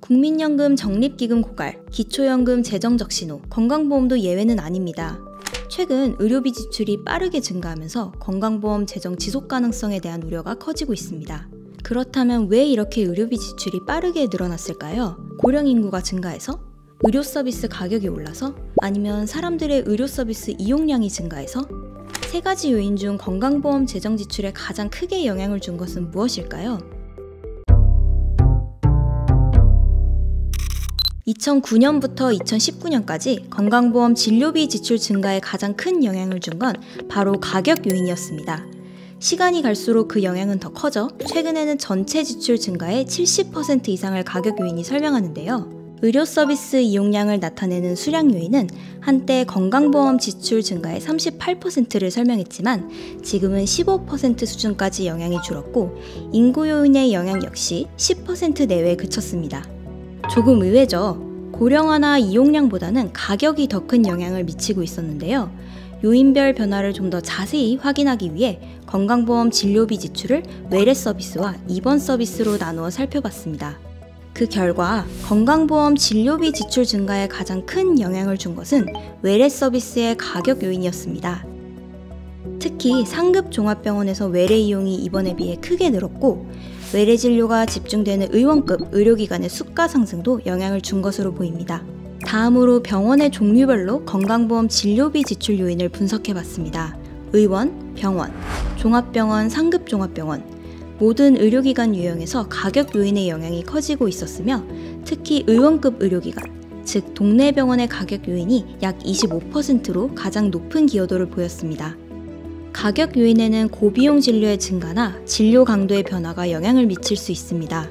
국민연금 적립기금 고갈, 기초연금 재정적 신호, 건강보험도 예외는 아닙니다. 최근 의료비 지출이 빠르게 증가하면서 건강보험 재정 지속 가능성에 대한 우려가 커지고 있습니다. 그렇다면 왜 이렇게 의료비 지출이 빠르게 늘어났을까요? 고령 인구가 증가해서? 의료 서비스 가격이 올라서? 아니면 사람들의 의료 서비스 이용량이 증가해서? 세 가지 요인 중 건강보험 재정 지출에 가장 크게 영향을 준 것은 무엇일까요? 2009년부터 2019년까지 건강보험 진료비 지출 증가에 가장 큰 영향을 준 건 바로 가격 요인이었습니다. 시간이 갈수록 그 영향은 더 커져 최근에는 전체 지출 증가의 70% 이상을 가격 요인이 설명하는데요. 의료 서비스 이용량을 나타내는 수량 요인은 한때 건강보험 지출 증가의 38%를 설명했지만 지금은 15% 수준까지 영향이 줄었고 인구 요인의 영향 역시 10% 내외에 그쳤습니다. 조금 의외죠. 고령화나 이용량보다는 가격이 더 큰 영향을 미치고 있었는데요. 요인별 변화를 좀 더 자세히 확인하기 위해 건강보험 진료비 지출을 외래 서비스와 입원 서비스로 나누어 살펴봤습니다. 그 결과 건강보험 진료비 지출 증가에 가장 큰 영향을 준 것은 외래 서비스의 가격 요인이었습니다. 특히 상급 종합병원에서 외래 이용이 이번에 비해 크게 늘었고 외래 진료가 집중되는 의원급 의료기관의 수가 상승도 영향을 준 것으로 보입니다. 다음으로 병원의 종류별로 건강보험 진료비 지출 요인을 분석해봤습니다. 의원, 병원, 종합병원, 상급 종합병원 모든 의료기관 유형에서 가격 요인의 영향이 커지고 있었으며 특히 의원급 의료기관, 즉 동네 병원의 가격 요인이 약 25%로 가장 높은 기여도를 보였습니다. 가격 요인에는 고비용 진료의 증가나 진료 강도의 변화가 영향을 미칠 수 있습니다.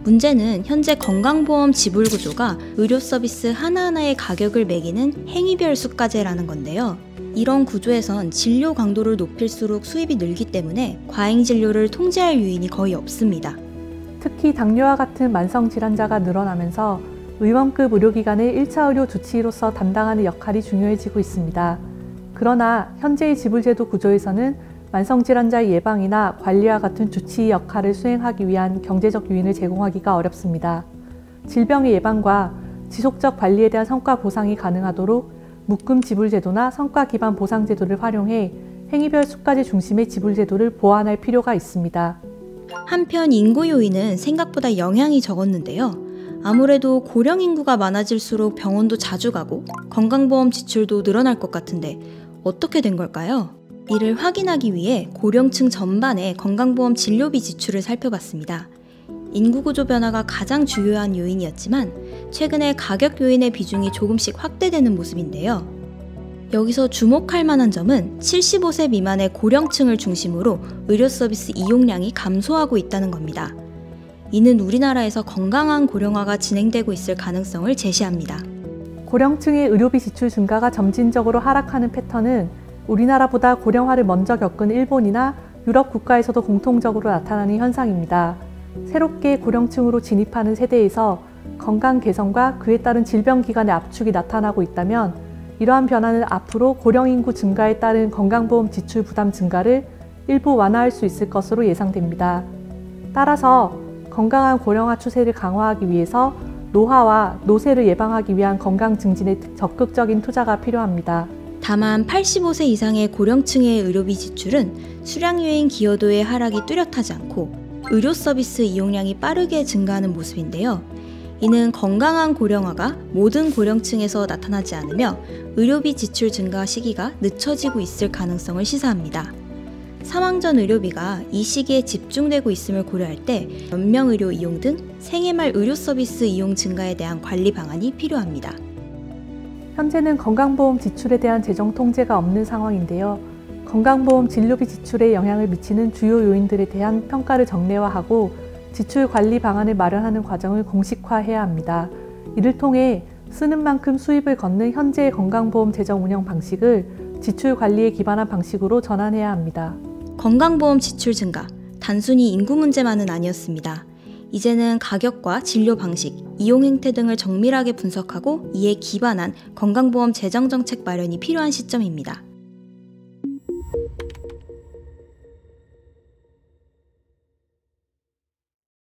문제는 현재 건강보험 지불 구조가 의료 서비스 하나하나의 가격을 매기는 행위별 수가제라는 건데요. 이런 구조에선 진료 강도를 높일수록 수입이 늘기 때문에 과잉 진료를 통제할 요인이 거의 없습니다. 특히 당뇨와 같은 만성 질환자가 늘어나면서 의원급 의료기관의 1차 의료 주치의로서 담당하는 역할이 중요해지고 있습니다. 그러나 현재의 지불제도 구조에서는 만성질환자의 예방이나 관리와 같은 주치의 역할을 수행하기 위한 경제적 요인을 제공하기가 어렵습니다. 질병의 예방과 지속적 관리에 대한 성과 보상이 가능하도록 묶음 지불제도나 성과 기반 보상제도를 활용해 행위별 수가제 중심의 지불제도를 보완할 필요가 있습니다. 한편 인구 요인은 생각보다 영향이 적었는데요. 아무래도 고령 인구가 많아질수록 병원도 자주 가고 건강보험 지출도 늘어날 것 같은데 어떻게 된 걸까요? 이를 확인하기 위해 고령층 전반의 건강보험 진료비 지출을 살펴봤습니다. 인구구조 변화가 가장 주요한 요인이었지만 최근에 가격 요인의 비중이 조금씩 확대되는 모습인데요. 여기서 주목할 만한 점은 75세 미만의 고령층을 중심으로 의료 서비스 이용량이 감소하고 있다는 겁니다. 이는 우리나라에서 건강한 고령화가 진행되고 있을 가능성을 제시합니다. 고령층의 의료비 지출 증가가 점진적으로 하락하는 패턴은 우리나라보다 고령화를 먼저 겪은 일본이나 유럽 국가에서도 공통적으로 나타나는 현상입니다. 새롭게 고령층으로 진입하는 세대에서 건강 개선과 그에 따른 질병 기간의 압축이 나타나고 있다면 이러한 변화는 앞으로 고령 인구 증가에 따른 건강보험 지출 부담 증가를 일부 완화할 수 있을 것으로 예상됩니다. 따라서 건강한 고령화 추세를 강화하기 위해서 노화와 노쇠를 예방하기 위한 건강 증진에 적극적인 투자가 필요합니다. 다만 85세 이상의 고령층의 의료비 지출은 수량 요인 기여도의 하락이 뚜렷하지 않고 의료 서비스 이용량이 빠르게 증가하는 모습인데요. 이는 건강한 고령화가 모든 고령층에서 나타나지 않으며 의료비 지출 증가 시기가 늦춰지고 있을 가능성을 시사합니다. 사망 전 의료비가 이 시기에 집중되고 있음을 고려할 때 연명의료 이용 등 생애 말 의료 서비스 이용 증가에 대한 관리 방안이 필요합니다. 현재는 건강보험 지출에 대한 재정 통제가 없는 상황인데요. 건강보험 진료비 지출에 영향을 미치는 주요 요인들에 대한 평가를 정례화하고 지출 관리 방안을 마련하는 과정을 공식화해야 합니다. 이를 통해 쓰는 만큼 수입을 걷는 현재의 건강보험 재정 운영 방식을 지출 관리에 기반한 방식으로 전환해야 합니다. 건강보험 지출 증가, 단순히 인구 문제만은 아니었습니다. 이제는 가격과 진료 방식, 이용 행태 등을 정밀하게 분석하고 이에 기반한 건강보험 재정 정책 마련이 필요한 시점입니다.